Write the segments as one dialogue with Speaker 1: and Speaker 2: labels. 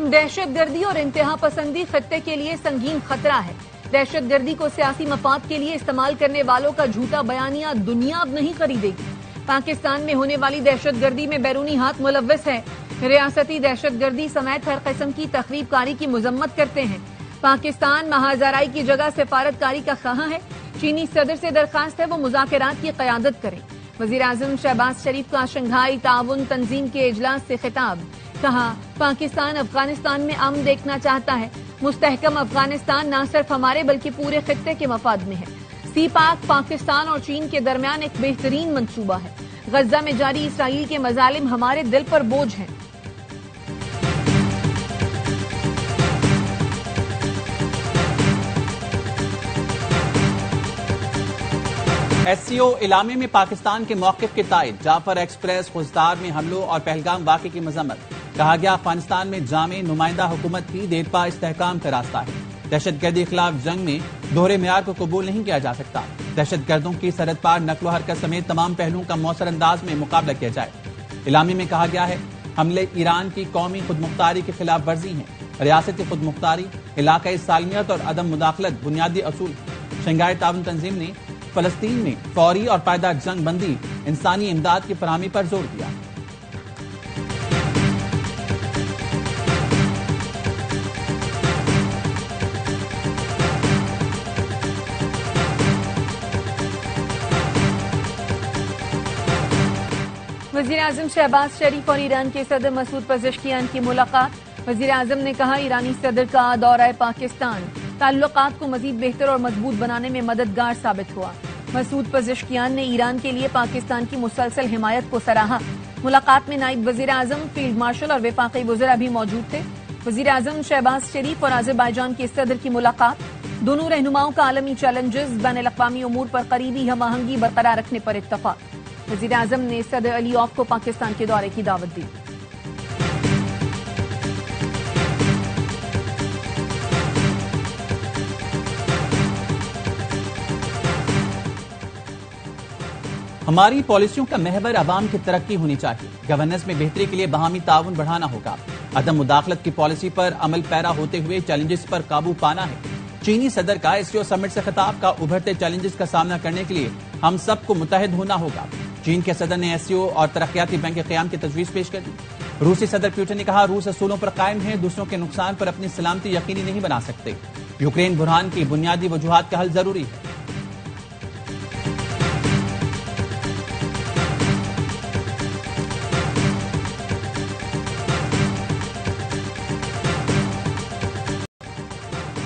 Speaker 1: दहशत गर्दी और इंतहा पसंदी खत्ते के लिए संगीन खतरा है। दहशत गर्दी को सियासी मफाद के लिए इस्तेमाल करने वालों का झूठा बयानिया दुनिया अब नहीं खरीदेगी। पाकिस्तान में होने वाली दहशत गर्दी में बैरूनी हाथ मुलव्वस है। रियासती दहशत गर्दी समेत हर किस्म की तखरीबकारी की मजम्मत करते हैं। पाकिस्तान महाजराई की जगह सिफारतकारी का ख़्वाह है। चीनी सदर से दरखास्त है वो मुज़ाकरात की क़यादत करें। वज़ीर आज़म शहबाज शरीफ का शंघाई ताउन तंजीम के इजलास से खिताब। कहा, पाकिस्तान अफगानिस्तान में अमन देखना चाहता है। मुस्तहकम अफगानिस्तान न सिर्फ हमारे बल्कि पूरे खित्ते के मफाद में है। सी पाक पाकिस्तान और चीन के दरमियान एक बेहतरीन मंसूबा है। गजा में जारी इसराइल के मजालिम हमारे दिल पर बोझ हैं।
Speaker 2: SCO इलामे में पाकिस्तान के मौक़िफ़ के तायद। जाफर एक्सप्रेस खुजदार में हमलों और पहलगाम वाक़े की मजम्मत। कहा गया, अफगानिस्तान में जामे नुमाइंदा हुकूमत ही देरपा इस्तेहकाम का रास्ता है। दहशत गर्दी के खिलाफ जंग में दोहरे मेयार को कबूल नहीं किया जा सकता। दहशत गर्दों की सरहद पार नक्लो हरकत समेत तमाम पहलुओं का मौसर अंदाज में मुकाबला किया जाए। इलामे में कहा गया है, हमले ईरान की कौमी खुदमुख्तारी के खिलाफ वर्जी हैं। रियासती खुदमुख्तारी, इलाकाई सालमियत और अदम मुदाखलत बुनियादी असूल। शंघाई ताउन तंजीम ने फलस्तीन में फौरी और पायदार जंग बंदी, इंसानी इमदाद की फराहमी पर जोर दिया।
Speaker 1: वज़ीर आज़म शहबाज शरीफ और ईरान के सदर मसूद पज़ेश्कियान की मुलाकात। वज़ीर आज़म ने कहा, ईरानी सदर का दौरा पाकिस्तान ताल्लुकात को मजीद बेहतर और मजबूत बनाने में मददगार साबित हुआ। मसूद पज़ेश्कियान ने ईरान के लिए पाकिस्तान की मुसलसल हिमायत को सराहा। मुलाकात में नायब वज़ीर आज़म, फील्ड मार्शल और वफाकी वज़रा भी मौजूद थे। वज़ीर आज़म शहबाज शरीफ और अज़रबैजान के सदर की मुलाकात। दोनों रहनुमाओं का आलमी चैलेंजेस, बैनुल अक़वामी उमूर पर करीबी हम आहंगी बरकरार रखने पर इत्तफाक। वज़ीर आज़म ने सदर अली औफ को पाकिस्तान के दौरे की दावत दी।
Speaker 2: हमारी पॉलिसियों का महवर अवाम की तरक्की होनी चाहिए। गवर्नेंस में बेहतरी के लिए बाहमी ताउन बढ़ाना होगा। अदम मुदाखलत की पॉलिसी पर अमल पैरा होते हुए चैलेंजेस पर काबू पाना है। चीनी सदर का SCO समिट से खिताब। का उभरते चैलेंजेस का सामना करने के लिए हम सबको मुत्तहिद होना होगा। चीन के सदर ने SCO और तरक्याती बैंक के क़याम की तजवीज़ पेश कर दी। रूसी सदर पुतिन ने कहा, रूस असूलों पर कायम है, दूसरों के नुकसान पर अपनी सलामती यकीनी नहीं बना सकते। यूक्रेन बुरहान की बुनियादी वजूहात का हल जरूरी है।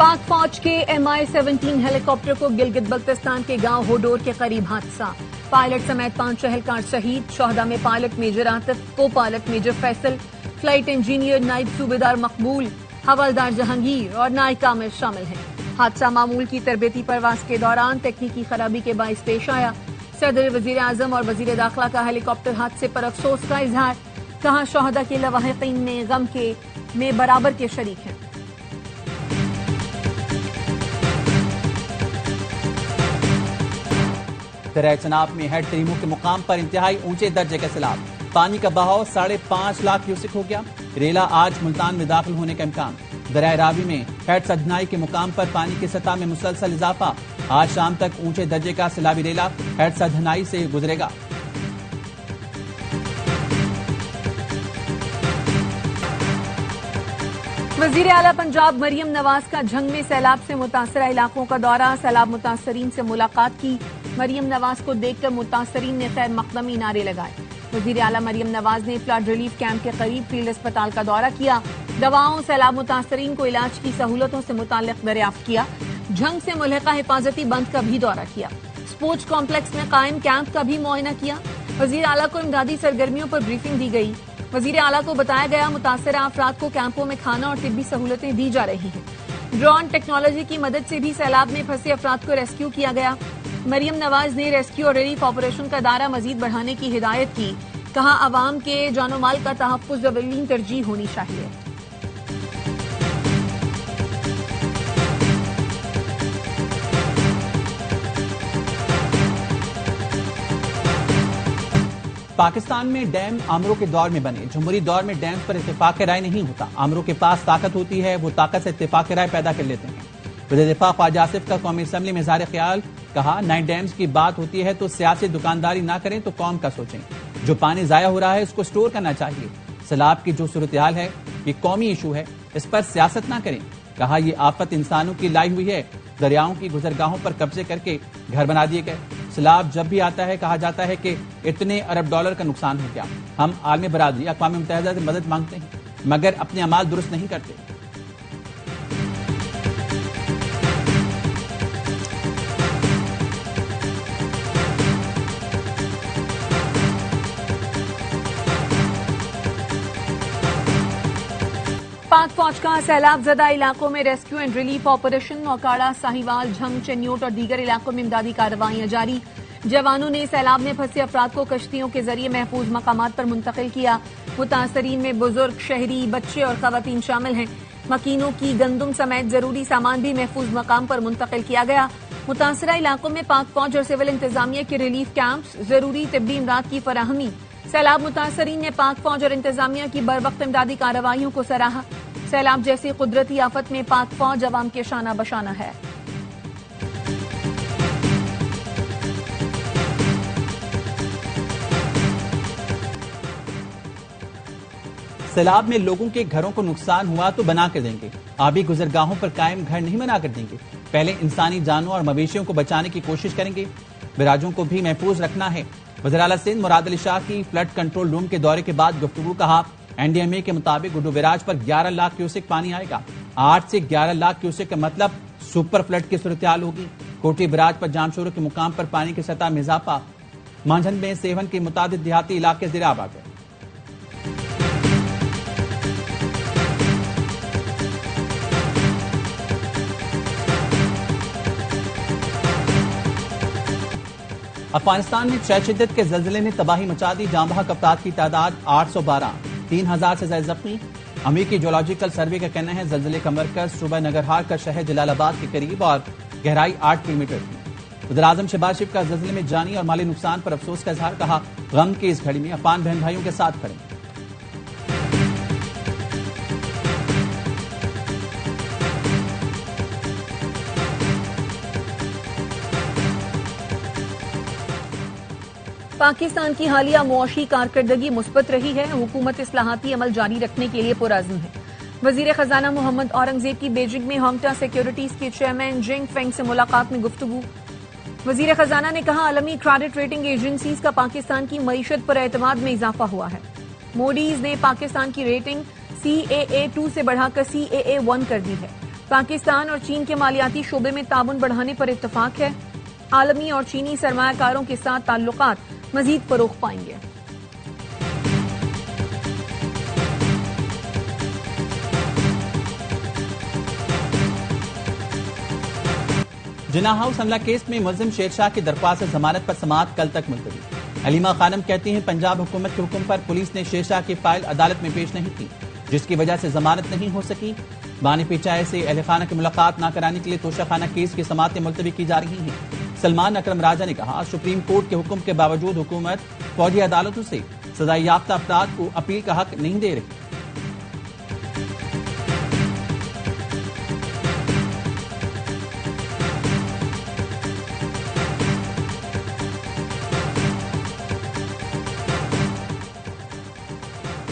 Speaker 1: पाक फौज के MI-17 हेलीकॉप्टर को गिलगित बल्तिस्तान के गांव होडोर के करीब हादसा। पायलट समेत 5 एहलकार शहीद। शोहदा में पायलट मेजर आतिफ, को pilot major Faisal, flight engineer नायब सूबेदार मकबूल, हवलदार जहांगीर और नायक आमिर शामिल हैं। हादसा मामूल की तरबेती परवाज के दौरान तकनीकी खराबी के बाइस पेश आया। सदर, वजीर आजम और वजीर दाखिला का हेलीकॉप्टर हादसे पर अफसोस का इजहार। कहा, शोहदा के लवाहिकीन में गम के में बराबर के शरीक हैं।
Speaker 2: दरिया चनाब में हेड तरीमू के मुकाम पर इंतहाई ऊंचे दर्जे का सैलाब। पानी का बहाव 5.5 लाख क्यूसिक हो गया। रेला आज मुल्तान में दाखिल होने का इम्कान। दरिया रावी में हेड सदनाई के मुकाम पर पानी की सतह में मुसलसल इजाफा। आज शाम तक ऊंचे दर्जे का सैलाबी रेला हेड सदनाई से गुजरेगा।
Speaker 1: वजीर आला पंजाब मरियम नवाज का झंग में सैलाब से मुतासरा इलाकों का दौरा। सैलाब मुतासरीन से मुलाकात की। मरियम नवाज को देखकर मुतासरीन ने खैर मकदमी नारे लगाए। वजीर आला मरियम नवाज ने फ्लड रिलीफ कैंप के करीब फील्ड अस्पताल का दौरा किया। दवाओं, सैलाब मुतासरीन को इलाज की सहूलतों से मुताल्लिक दरियाफ्त किया। झंग से मुल्हिका हिफाजती बंद का भी दौरा किया। स्पोर्ट्स कॉम्प्लेक्स में कायम कैंप का भी मुआयना किया। वजीर आला को इमदादी सरगर्मियों पर ब्रीफिंग दी गई। वजीर आला को बताया गया, मुतासरा अफराद को कैंपों में खाना और तिब्बी सहूलतें दी जा रही हैं। ड्रोन टेक्नोलॉजी की मदद से भी सैलाब में फंसे अफराद को रेस्क्यू किया गया। मरियम नवाज ने रेस्क्यू और रिलीफ ऑपरेशन का दायरा मजीद बढ़ाने की हिदायत की। कहा, अवाम के जानो माल का तहफ्फुज़ अव्वलीन तरजीह होनी चाहिए।
Speaker 2: پاکستان میں ڈیم آمروں کے دور میں بنے. جمہوری دور میں ڈیمز پر اتفاق رائے نہیں ہوتا. آمروں کے پاس طاقت ہوتی ہے, وہ طاقت سے اتفاق رائے پیدا کر لیتے ہیں. وزیر دفاع خواجہ آصف کا قومی اسمبلی میں اظہار خیال, کہا نئے ڈیمز کی بات ہوتی ہے تو سیاسی دکانداری نہ کریں تو قوم کا سوچیں. جو پانی ضائع ہو رہا ہے اس کو سٹور کرنا چاہیے. سیلاب کی جو صورتحال ہے یہ قومی ایشو ہے, اس پر سیاست نہ کریں. کہا یہ آفت انسانوں کی لائی ہوئی ہے. دریاؤں کی گزرگاہوں پر قبضے کر کے گھر بنا دیے گئے. سیلاب جب بھی آتا ہے کہا جاتا ہے کہ اتنے ارب ڈالر کا نقصان ہو گیا. ہم عالمی برادری اقوام متحدہ سے مدد مانگتے ہیں مگر اپنے اعمال درست نہیں کرتے.
Speaker 1: پاک فوج کا سیلاب زدہ علاقوں میں ریسکیو اینڈ ریلیف آپریشن. موکاڑا, ساہیوال, جھنگ, چنیوٹ اور دیگر علاقوں میں امدادی کارروائیاں جاری. جوانوں نے سیلاب میں پھنسے افراد کو کشتیوں کے ذریعے محفوظ مقامات پر منتقل کیا. متاثرین میں بزرگ, شہری, بچے اور خواتین شامل ہیں. مکینوں کی گندم سمیت ضروری سامان بھی محفوظ مقام پر منتقل کیا گیا. متاثرہ علاقوں میں پاک فوج اور سول انتظامیہ کے ریلیف کیمپس, ضروری طبی امداد کی فراہمی. سیلاب متاثرین نے پاک فوج اور انتظامیہ کی بروقت امدادی کارروائیوں کو سراہا. سیلاب جیسی قدرتی آفت میں پاک فوج عوام کے شانہ بشانہ ہے.
Speaker 2: سیلاب میں لوگوں کے گھروں کو نقصان ہوا تو بنا کر دیں گے. آبی گزرگاہوں پر قائم گھر نہیں بنا کر دیں گے. پہلے انسانی جانوں اور مویشیوں کو بچانے کی کوشش کریں گے. براجوں کو بھی محفوظ رکھنا ہے. وزیر اعلیٰ سندھ مراد علی شاہ کی فلڈ کنٹرول روم کے دورے کے بعد گفتگو. کہا این ڈی ایم اے کے مطابق گڈو بیراج پر 11 لاکھ کیوسک پانی آئے گا. 8 سے 11 لاکھ کیوسک کا مطلب سپر فلڈ کی صورتحال ہوگی. کوٹی بیراج پر جامشورو کے مقام پر پانی کی سطح میں اضافہ. مانجھند میں سیون کے متعدد دیہاتی علاقے زیر آب آ گئے. افغانستان میں 6 شدت کے زلزلے نے تباہی مچا دی. جاں بحق افراد کی تعداد 812. 3000 سے زائد زخمی. امریکی جیولوجیکل سروے کا کہنا ہے زلزلے کا مرکز صوبہ ننگرہار کا شہر جلال آباد کے قریب اور گہرائی 8 کلومیٹر تھی. وزیر اعظم شہباز شریف کا زلزلے میں جانی اور مالی نقصان پر افسوس کا اظہار. کہا غم کی اس گھڑی میں افغان بہن بھائیوں کے ساتھ کھڑے.
Speaker 1: پاکستان کی حالیہ معاشی کارکردگی مثبت رہی ہے. حکومت اصلاحاتی عمل جاری رکھنے کے لیے پرعزم ہے. وزیر خزانہ محمد اورنگزیب کی بیجنگ میں ہانگٹا سیکیورٹیز کے چیئرمین جنگ فینگ سے ملاقات میں گفتگو. وزیر خزانہ نے کہا عالمی کریڈٹ ریٹنگ ایجنسیز کا پاکستان کی معیشت پر اعتماد میں اضافہ ہوا ہے. موڈیز نے پاکستان کی ریٹنگ CAA2 سے بڑھا کر CAA1 کر دی ہے. پاکستان اور چین کے مالیاتی شعبے میں تعاون بڑھانے پر اتفاق ہے. عالمی اور چینی سرمایہ کاروں کے ساتھ تعلقات مزید فروغ پائیں گے.
Speaker 2: جناح ہاؤس حملہ کیس میں ملزم شیر شاہ کی درخواست ضمانت پر سماعت کل تک ملتوی. علیمہ خانم کہتی ہیں پنجاب حکومت کے حکم پر پولیس نے شیر شاہ کی فائل عدالت میں پیش نہیں کی جس کی وجہ سے ضمانت نہیں ہو سکی. بانی پیچائے سے اہل خانہ کی ملاقات نہ کرانے کے لیے توشہ خانہ کیس کی سماعتیں ملتوی کی جا رہی ہیں. سلمان اکرم راجہ نے کہا سپریم کورٹ کے حکم کے باوجود حکومت فوجی عدالتوں سے سزا یافتہ افراد کو اپیل کا حق نہیں دے رہی.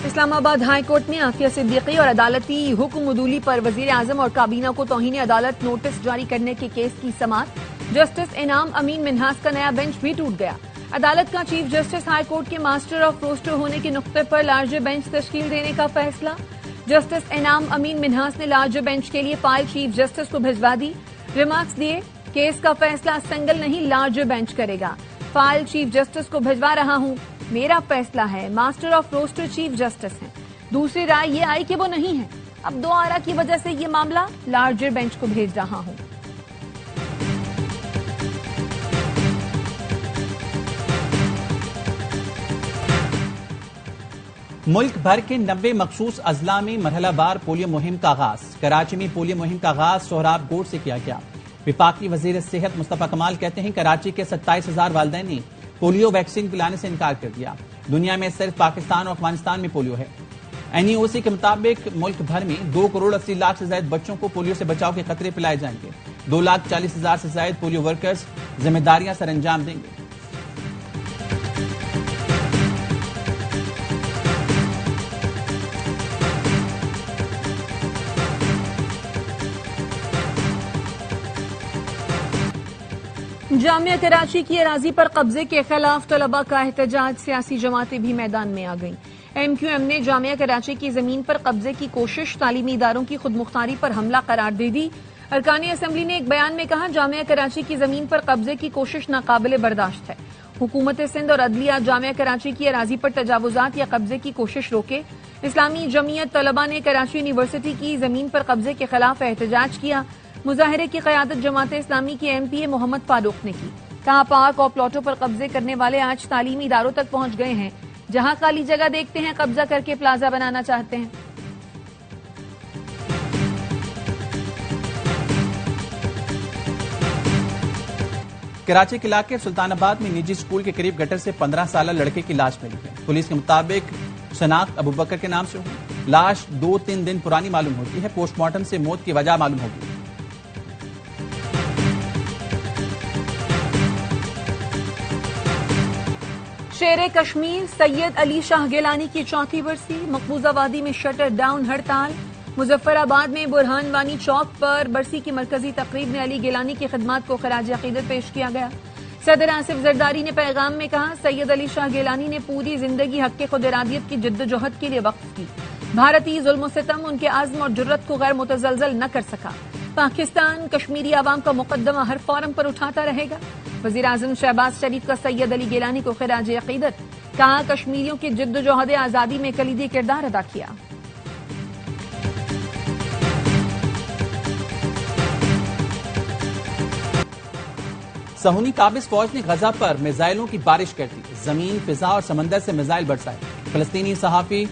Speaker 1: اسلام آباد ہائی کورٹ نے عافیہ صدیقی اور عدالتی حکم عدولی پر وزیر اعظم اور کابینہ کو توہین عدالت نوٹس جاری کرنے کے کیس کی سماعت. جسٹس انعام امین منہاس کا نیا بینچ بھی ٹوٹ گیا. عدالت کا چیف جسٹس ہائی کورٹ کے ماسٹر آف روسٹر ہونے کے نقطے پر لارجر بینچ تشکیل دینے کا فیصلہ. جسٹس انعام امین منہاس نے لارجر بینچ کے لیے فائل چیف جسٹس کو بھجوا دی. ریمارکس دیے کیس کا فیصلہ سنگل نہیں لارجر بینچ کرے گا. فائل چیف جسٹس کو بھجوا رہا ہوں, میرا فیصلہ ہے. Master of roster chief justice ہیں. دوسری رائے یہ آئی کہ وہ نہیں ہے. اب 2 آرا کی وجہ سے یہ معاملہ لارجر بینچ کو بھیج رہا ہوں.
Speaker 2: ملک بھر کے 90 مخصوص اضلاع میں مرحلہ وار پولیو مہم کا آغاز. کراچی میں پولیو مہم کا آغاز سہراب گوڑ سے کیا گیا. وفاقی وزیر صحت مصطفیٰ کمال کہتے ہیں کراچی کے 27,000 والدین نے پولیو ویکسین پلانے سے انکار کر دیا. दुनिया में सिर्फ पाकिस्तान और अफगानिस्तान में पोलियो है। NEOC के मुताबिक मुल्क भर में 2 करोड़ 80 लाख से ज्यादा बच्चों को पोलियो से बचाव के खतरे पिलाए जाएंगे। 2,40,000 से ज्यादा पोलियो वर्कर्स जिम्मेदारियां सर अंजाम देंगे।
Speaker 1: जामिया कराची की अराजी पर कब्जे के खिलाफ तलबा का एहतजाज, सियासी जमातें भी मैदान में आ गईं। MQM ने जामिया कराची की जमीन पर कब्जे की कोशिश तालीमी इदारों की खुदमुख्तारी पर हमला करार दे दी। अरकानी असम्बली ने एक बयान में कहा, जामिया कराची की जमीन पर कब्जे की कोशिश नाकाबिले बर्दाश्त है। हुकूमत सिंध और अदलिया जामिया कराची की अराजी पर तजावुजात या कब्जे की कोशिश रोके। इस्लामी जमीयत तलबा ने कराची यूनिवर्सिटी की जमीन पर कब्जे के खिलाफ एहतजाज किया। मुजाहिरे की क़यादत जमात इस्लामी की MPA मोहम्मद फारूक ने की। कहा, पार्क और प्लॉटों पर कब्जे करने वाले आज तालीमी इदारों तक पहुंच गए हैं। जहां खाली जगह देखते हैं, कब्जा करके प्लाजा बनाना चाहते हैं।
Speaker 2: कराची के इलाके सुल्तानाबाद में निजी स्कूल के करीब गटर से 15 साल लड़के की लाश मिली है। पुलिस के मुताबिक शनाख्त अबू बकर के नाम से हुई। लाश 2-3 दिन पुरानी मालूम होती है। पोस्टमार्टम से मौत की वजह मालूम होगी।
Speaker 1: शेर कश्मीर सैयद अली शाह गिलानी की 4थी बरसी। मकबूजा वादी में शटर डाउन हड़ताल। मुजफ्फराबाद में बुरहान वानी चौक पर बरसी की मरकजी तकरीब में अली गिलानी की खिदमात को खराज अकीदत पेश किया गया। सदर आसिफ जरदारी ने पैगाम में कहा, सैयद अली शाह गिलानी ने पूरी जिंदगी हक खुद इरादियत की जिद्दोजहद के लिए वक्फ की। भारतीय जुल्म सितम उनके आज़्म और जुर्रत को गैर मुतज़लज़ल न कर सका। पाकिस्तान कश्मीरी आवाम का मुकद्दमा हर फोरम पर उठाता रहेगा। वज़ीर आज़म शहबाज शरीफ का सैयद अली गिलानी को खिराज अकीदत। कहा, कश्मीरियों की जिद्दोजहद आज़ादी में कलीदी किरदार अदा किया।
Speaker 2: सहूनी काबिज फौज ने गजा पर मिसाइलों की बारिश कर दी। जमीन, फिजा और समंदर से मिसाइल बरसाए। फलस्तीनी सहाफी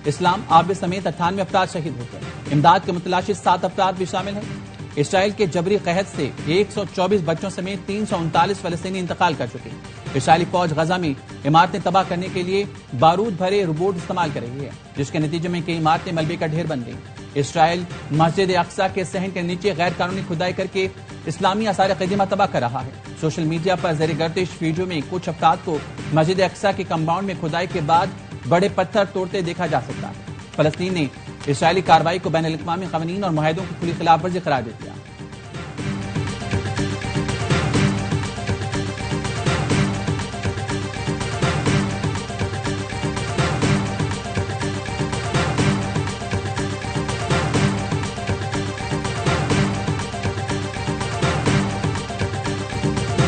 Speaker 2: इस्लाम आबिद समेत 98 अफराद शहीद हो गए। इमदाद के मुतलाशिद 7 अफराद भी शामिल हैं। इसराइल के जबरी कहत से 124 बच्चों समेत 339 फलस्तीनी इंतकाल कर चुके। इसराइली फौज गजा में इमारतें तबाह करने के लिए बारूद भरे रोबोट इस्तेमाल कर रही है, जिसके नतीजे में कई इमारतें मलबे का ढेर बन गई। इसराइल मस्जिद अक्सा के सहन के नीचे गैर कानूनी खुदाई करके इस्लामी आसार कदीमा तबाह कर रहा है। सोशल मीडिया पर ज़ेर गर्दिश वीडियो में कुछ अफराद को मस्जिद अक्सा के कंपाउंड में खुदाई के बाद बड़े पत्थर तोड़ते देखा जा सकता है। फलस्तीन ने इसराइली कार्रवाई को बैनुल-अक़वामी क़वानीन और मुआहदों की खुली खिलाफ वर्जी करार दे दिया।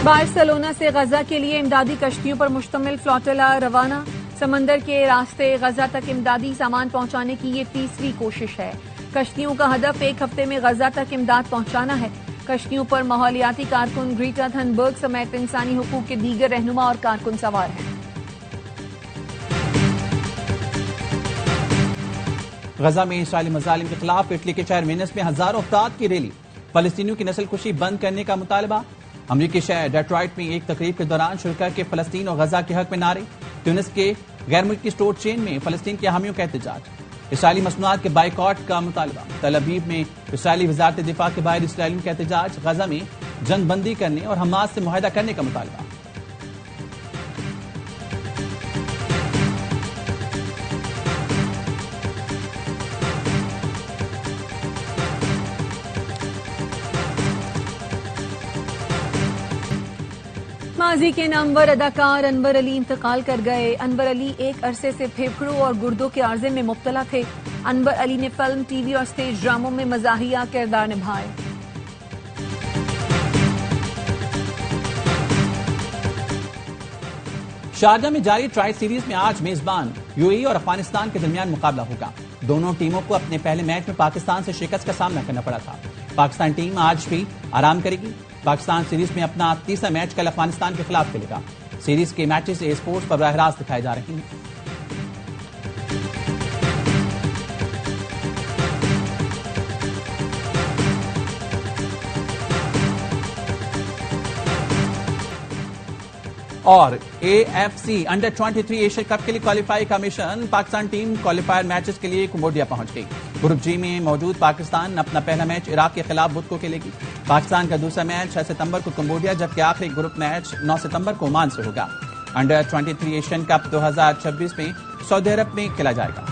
Speaker 1: बार्सिलोना से गजा के लिए इमदादी कश्तियों पर मुश्तमिल फ्लोटिला रवाना। समंदर के रास्ते गजा तक इमदादी सामान पहुंचाने की ये तीसरी कोशिश है। कश्तियों का हदफ 1 हफ्ते में गजा तक इमदाद पहुंचाना है। कश्तियों पर माहौलियाती कारकुन ग्रीटा थनबर्ग समेत इंसानी हुकूक के दीगर रहनुमा और कारकुन सवार हैं।
Speaker 2: गजा में इसराइली मजालिम के खिलाफ इटली के शहर वेनिस में हजारों अफराद की रैली। फलस्तीनियों की नस्लकुशी बंद करने का मुतालबा। अमरीकी शहर डेट्रॉइट में एक तकरीब के दौरान शुरका के फलस्तीन और गजा के हक में नारे। ट्यूनिस के गैर मुल्की स्टोर चेन में फलस्तीन के हामियों का एहतजाज। इसराइली मसनूआत के बाइकॉट का मुतालबा। तल अवीव में इसराइली वजारत दिफा के बाहर इसराइलियों का एहतजाज। गजा में जंग बंदी करने और हमास से मुआहदा करने का मुतालबा।
Speaker 1: माजी के नामवर अदाकार अनवर अली इंतकाल कर गए। अनवर अली एक अरसे से फेफड़ों और गुर्दों के आर्जे में मुब्तला थे। अनवर अली ने फिल्म, टीवी और स्टेज ड्रामों में मज़ाहिया किरदार निभाए।
Speaker 2: शारजा में जारी ट्राई सीरीज में आज मेजबान यूएई और अफगानिस्तान के दरमियान मुकाबला होगा। दोनों टीमों को अपने पहले मैच में पाकिस्तान से शिकस्त का सामना करना पड़ा था। पाकिस्तान टीम आज भी आराम करेगी। पाकिस्तान सीरीज में अपना तीसरा मैच कल अफगानिस्तान के खिलाफ खेलेगा। सीरीज के मैचेस ए स्पोर्ट्स पर बराह रास्त दिखाए जा रहे हैं। اور AFC انڈر 23 ایشیا کپ کے لیے کوالیفائی کا mission Pakistan team qualifier matches کے لیے کمبوڈیا پہنچ گئی. گروپ جی میں موجود پاکستان اپنا پہلا میچ عراق کے خلاف بدھ کو کھیلے گی. پاکستان کا دوسرا میچ 6 ستمبر کو کمبوڈیا جبکہ آخری گروپ میچ 9 ستمبر کو عمان سے ہوگا. انڈر 23 ایشین کپ 2026 میں سعودی عرب میں کھیلا جائے گا.